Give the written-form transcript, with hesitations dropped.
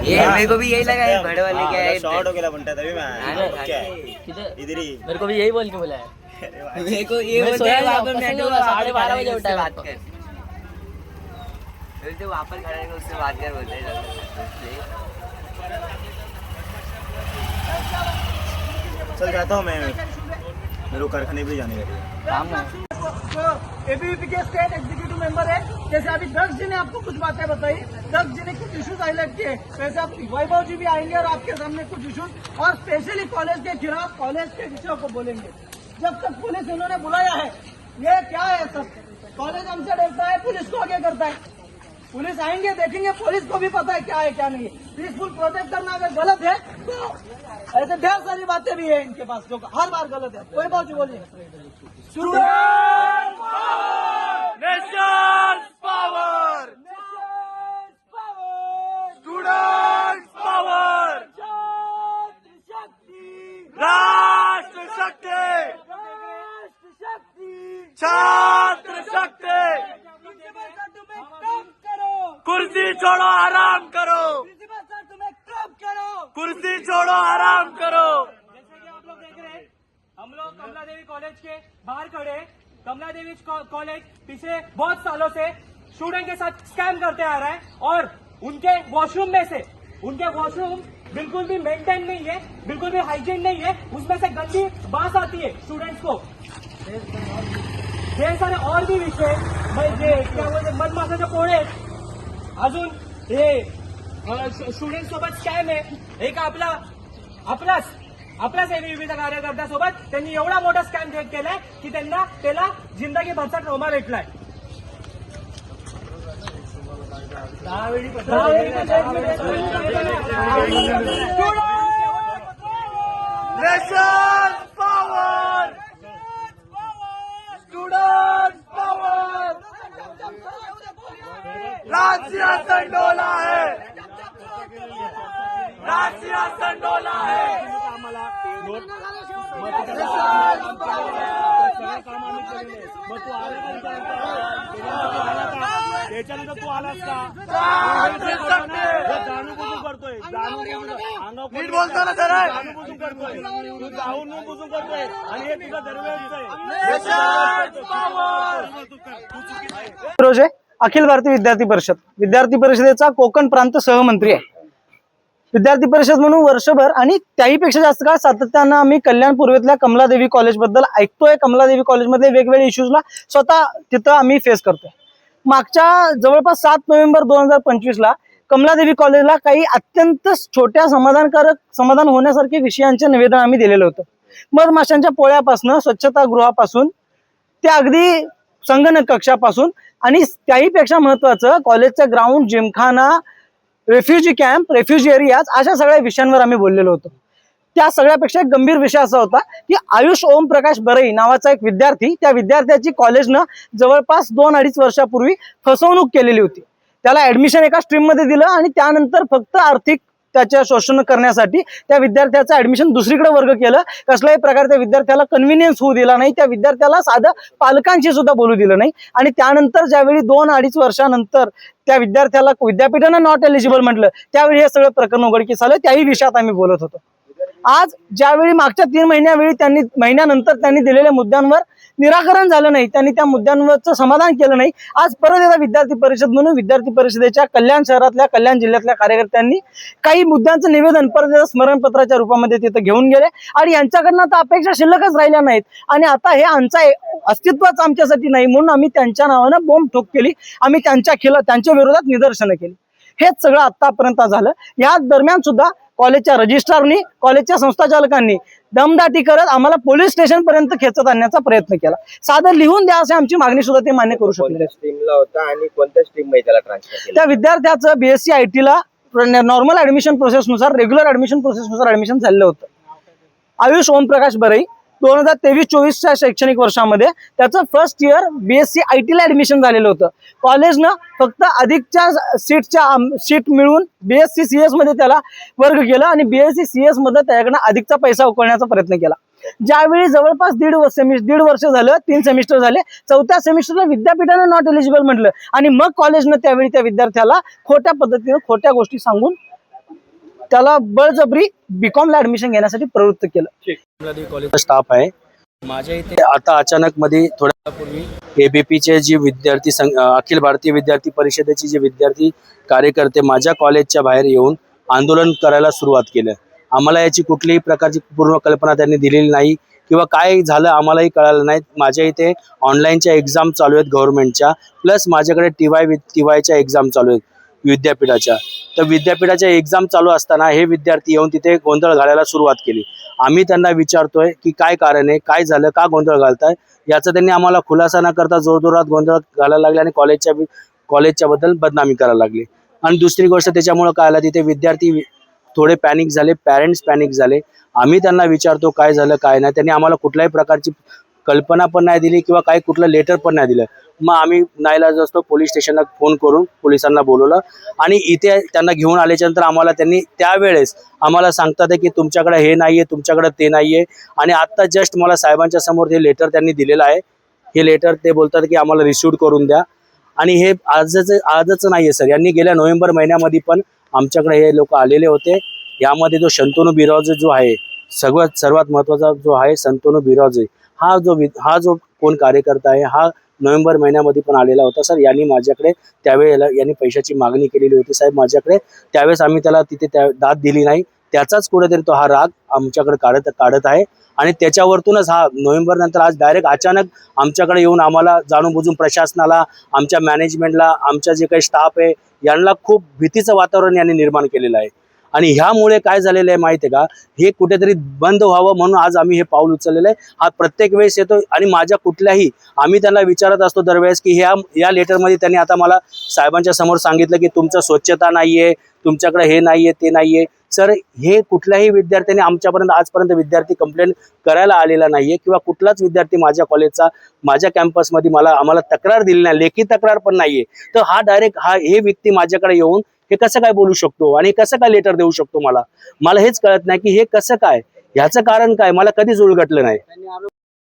ये मेरे को भी यही लगा है, बड़े वाले क्या है, शॉर्ट हो गया बनता तभी मैं इधर ही। मेरे को भी यही बोल के बोला है। मेरे को ये बोलते हैं वहाँ पर मैं 12:30 बजे उठा है बात कर, तो वहाँ पर खड़ा है उससे बात कर बोलते हैं। चल जाता हूँ मैं, मेरे को कारखाने भी जाने वाली एबीवीपी के स्टेट एग्जीक्यूटिव मेंबर है। जैसे अभी 10 जी ने आपको कुछ बातें बताई, 10 जी ने कुछ इश्यूज हाईलाइट किए, वैसे आप वैभव जी भी आएंगे और आपके सामने कुछ इश्यूज और स्पेशली कॉलेज के खिलाफ, कॉलेज के विषयों को बोलेंगे। जब तक पुलिस उन्होंने बुलाया है, ये क्या है सब, कॉलेज हमसे डरता है, पुलिस को आगे करता है। पुलिस आएंगे, देखेंगे, पुलिस को भी पता है क्या है क्या नहीं। पीसफुल प्रोटेस्ट करना अगर गलत है तो ऐसे ढेर सारी बातें भी है इनके पास जो हर बार गलत है। कोई बात बोलिए। छात्र शक्ति, कुर्सी छोड़ो आराम करो, कुर्सी छोड़ो आराम करो। जैसे कि आप लोग देख रहे हैं, हम लोग कमला देवी कॉलेज के बाहर खड़े हैं। कमला देवी कॉलेज पिछले बहुत सालों से स्टूडेंट के साथ स्कैम करते आ रहा है और उनके वॉशरूम में से, उनके वॉशरूम बिल्कुल भी मेंटेन नहीं है, बिल्कुल भी हाइजीन नहीं है, उसमें से गंदी बास आती है स्टूडेंट्स को। ढेर सारे और भी विषय, क्या बोलते मधमाशाचे पोळे, अजून हे स्टुडंट सोबत स्कॅम आहे। एक आपलाच एबीवीपीचा कार्यकर्त्या सोबत त्यांनी एवढा मोठा स्कॅम केलाय की त्याला जिंदगीभरचा ट्रॉमा भेटलाय। नेशन पॉवर, स्टूडेंट पॉवर, राशिया संडोला है, राशिया संडोला है। तू आलास का जाणून करतोय, नीट बोलतो ना जरा, जाणून करतोय, तू जाऊन बुजून करतोय आणि हे तुझं दरवेळेच आहे। रोज आहे अखिल भारतीय विद्यार्थी परिषदेचा कोकण प्रांत सहमंत्री आहे। विद्यार्थी परिषद म्हणून वर्षभर आणि त्याहीपेक्षा जास्त काळ सातत्यानं आम्ही कल्याण पूर्वेतल्या कमलादेवी कॉलेज बद्दल ऐकतोय। कमलादेवी कॉलेजमध्ये वेगवेगळे इश्यूजला स्वतः तिथं आम्ही फेस करतोय। मागच्या जवळपास 7 नोव्हेंबर 2025 ला कमलादेवी कॉलेजला काही अत्यंत छोट्या समाधान होण्यासारखे विषयांचे निवेदन आम्ही दिलेलं होतं। मधमाशांच्या पोळ्यापासून, स्वच्छतागृहापासून ते अगदी संगणक कक्षापासून आणि त्याहीपेक्षा महत्वाचं कॉलेजचं ground, Gymkhana, refugee camp, refugee areas अशा सगळ्या विषयांवर आम्ही बोललेलो होतो। त्या सगळ्यापेक्षा एक गंभीर विषय असा होता की आयुष ओमप्रकाश बरई नावाचा एक विद्यार्थी, त्या विद्यार्थ्याची कॉलेजनं जवळपास 2-2.5 वर्षापूर्वी फसवणूक केलेली होती। त्याला ऍडमिशन एका स्ट्रीम मध्ये दिलं आणि त्यानंतर फक्त आर्थिक त्याच्या शोषण करण्यासाठी त्या विद्यार्थ्याचं ऍडमिशन दुसरीकडे वर्ग केलं। कसल्याही प्रकारे त्या विद्यार्थ्याला कन्व्हिनियन्स होऊ दिला नाही, त्या विद्यार्थ्याला साधं पालकांशी सुद्धा बोलू दिलं नाही। आणि त्यानंतर ज्यावेळी 2-2.5 वर्षानंतर त्या विद्यार्थ्याला विद्यापीठानं नॉट एलिजिबल म्हटलं, त्यावेळी हे सगळं प्रकरण उघडकीस आलं। त्याही विषयात आम्ही बोलत होतो। आज ज्यावेळी मागच्या 3 महिन्यानंतर त्यांनी दिलेल्या मुद्द्यांवर निराकरण झालं नाही, त्यांनी त्या मुद्द्यांवरचं समाधान केलं नाही। आज परत एकदा विद्यार्थी परिषद म्हणून विद्यार्थी परिषदेच्या कल्याण शहरातल्या, कल्याण जिल्ह्यातल्या कार्यकर्त्यांनी काही मुद्द्यांचं निवेदन परत एकदा स्मरणपत्राच्या रूपामध्ये तिथं घेऊन गेले आणि यांच्याकडनं आता अपेक्षा शिल्लकच राहिल्या नाहीत। आणि आता हे आमचं अस्तित्वच आमच्यासाठी नाही म्हणून आम्ही त्यांच्या नावानं बॉम्ब ठोक केली, आम्ही त्यांच्या विरोधात निदर्शनं केली। हेच सगळं आतापर्यंत झालं। या दरम्यान सुद्धा कॉलेजच्या रजिस्ट्रारनी, कॉलेजच्या संस्थाचालकांनी दमदाटी करत आम्हाला पोलीस स्टेशन पर्यंत खेचत आणण्याचा प्रयत्न केला। साधं लिहून द्या अशी आमची मागणी सुद्धा ते मान्य करू शकले। स्ट्रीमला होता आणि कोणत्या स्ट्रीम मध्ये त्याला ट्रान्सफर केलं? त्या विद्यार्थ्याचं बीएससी आयटी ला नॉर्मल ऍडमिशन प्रोसेसनुसार, रेग्युलर ऍडमिशन प्रोसेसनुसार ऍडमिशन झालेलं होतं। आयुष ओमप्रकाश बरई 2023-24च्या शैक्षणिक वर्षामध्ये त्याचं फर्स्ट इयर बीएससी आयटी ला ऍडमिशन झालेलं होतं। कॉलेजनं फक्त अधिकच्या सीट मिळवून बीएससी सीएस मध्ये त्याला वर्ग केला आणि बीएससी सीएस मध्ये त्याच्याकडनं अधिकचा पैसा उकळण्याचा प्रयत्न केला। ज्यावेळी जवळपास दीड वर्ष झालं, 3 सेमिस्टर झाले, 4थ्या सेमिस्टरला विद्यापीठानं नॉट एलिजिबल म्हटलं आणि मग कॉलेजनं त्यावेळी त्या विद्यार्थ्याला खोट्या पद्धतीनं खोट्या गोष्टी सांगून त्याला बळजबरी बीकॉमला ऍडमिशन घेण्यासाठी प्रवृत्त केलं. कॉलेजचा स्टाफ आहे. माझ्या इथे आता अचानक मध्ये थोड्यापूर्वी एबीपीचे जे विद्यार्थी अखिल भारतीय विद्यार्थी परिषदेचे जे विद्यार्थी कार्यकर्ते माझ्या कॉलेजच्या बाहेर येऊन आंदोलन करायला सुरुवात केलं. आम्हाला याची कुठलीही प्रकारची पूर्ण कल्पना त्यांनी दिलेली नाही किंवा काय झालं आम्हालाही कळालं नाही. माझ्या इथे ऑनलाईनच्या एक्झाम चालू आहेत गव्हर्नमेंटच्या, प्लस माझ्याकडे टीवायच्या एक्झाम चालू आहेत विद्यापीठाच्या. तर विद्यापीठाच्या एक्झाम चालू असताना हे विद्यार्थी येऊन तिथे गोंधळ घालायला सुरुवात केली. आम्ही त्यांना विचारतोय की काय कारण आहे, काय झालं, का गोंधळ घालताय, याचा त्यांनी आम्हाला खुलासा न करता जोरजोरात गोंधळ घालायला लागले आणि कॉलेजच्या बद्दल बदनामी करायला लागली. आणि दुसरी गोष्ट त्याच्यामुळे काय आलं, तिथे विद्यार्थी थोडे पॅनिक झाले, पॅरेंट्स पॅनिक झाले. आम्ही त्यांना विचारतो काय झालं काय नाही, त्यांनी आम्हाला कुठल्याही प्रकारची कल्पना पण नाही दिली किंवा काही कुठलं लेटर पण नाही दिलं. मग आम्ही नाईलाज असतो पोलीस स्टेशनला फोन करून पोलिसांना बोलवलं आणि इथे त्यांना घेऊन आल्याच्यानंतर आम्हाला त्यांनी त्यावेळेस आम्हाला सांगतात की तुमच्याकडे हे नाही आहे, तुमच्याकडे ते नाही आहे. आणि आत्ता जस्ट मला साहेबांच्या समोर हे लेटर त्यांनी दिलेलं आहे. हे लेटर ते बोलतात की आम्हाला रिसिव्ह करून द्या. आणि हे आजच नाही आहे सर, यांनी गेल्या नोव्हेंबर महिन्यामध्ये पण आमच्याकडे हे लोक आलेले होते. यामध्ये जो शंतनू बिराजे जो आहे सर्वात महत्त्वाचा जो आहे शंतनू बिराजे, हा जो कोण कार्यकर्ता आहे हा नोव्हेंबर महिन्यामध्ये पण आलेला होता सर. यांनी माझ्याकडे त्यावेळेला यांनी पैशाची मागणी केलेली होती साहेब माझ्याकडे. त्यावेळेस आम्ही त्याला तिथे दाद दिली नाही. त्याचाच कुठेतरी तो हा राग आमच्याकडे काढत आहे आणि त्याच्यावरतूनच हा नोव्हेंबर नंतर आज डायरेक्ट अचानक आमच्याकडे येऊन आम्हाला जाणून बुजून प्रशासनाला, आमच्या मॅनेजमेंटला, आमच्या जे काही स्टाफ आहे यांना खूप भीतीचं वातावरण यांनी निर्माण केलेलं आहे. आणि ह्यामुळे काय झालेलं आहे माहिती आहे का, हे कुठेतरी बंद व्हावं म्हणून आज आम्ही हे पाऊल उचललेलं आहे. हा प्रत्येक वेळेस येतो आणि माझ्या कुठल्याही आम्ही त्यांना विचारत असतो दरवेळेस की या लेटरमध्ये त्यांनी आता मला साहेबांच्या समोर सांगितलं की तुमचं स्वच्छता नाही आहे, तुमच्याकडे हे नाही आहे, ते नाही आहे. सर हे कुठल्याही विद्यार्थ्यांनी आजपर्यंत विद्यार्थी कंप्लेंट करायला आलेला नाही आहे किंवा कुठलाच विद्यार्थी माझ्या कॉलेजचा माझ्या कॅम्पसमध्ये आम्हाला तक्रार दिली नाही, लेखी तक्रार पण नाही आहे. तर हा डायरेक्ट हे व्यक्ती माझ्याकडे येऊन हे कसं काय बोलू शकतो आणि कसं काय लेटर देऊ शकतो मला हेच कळत नाही की हे कसं काय, ह्याचं कारण काय मला कधीच उलगडलं नाही.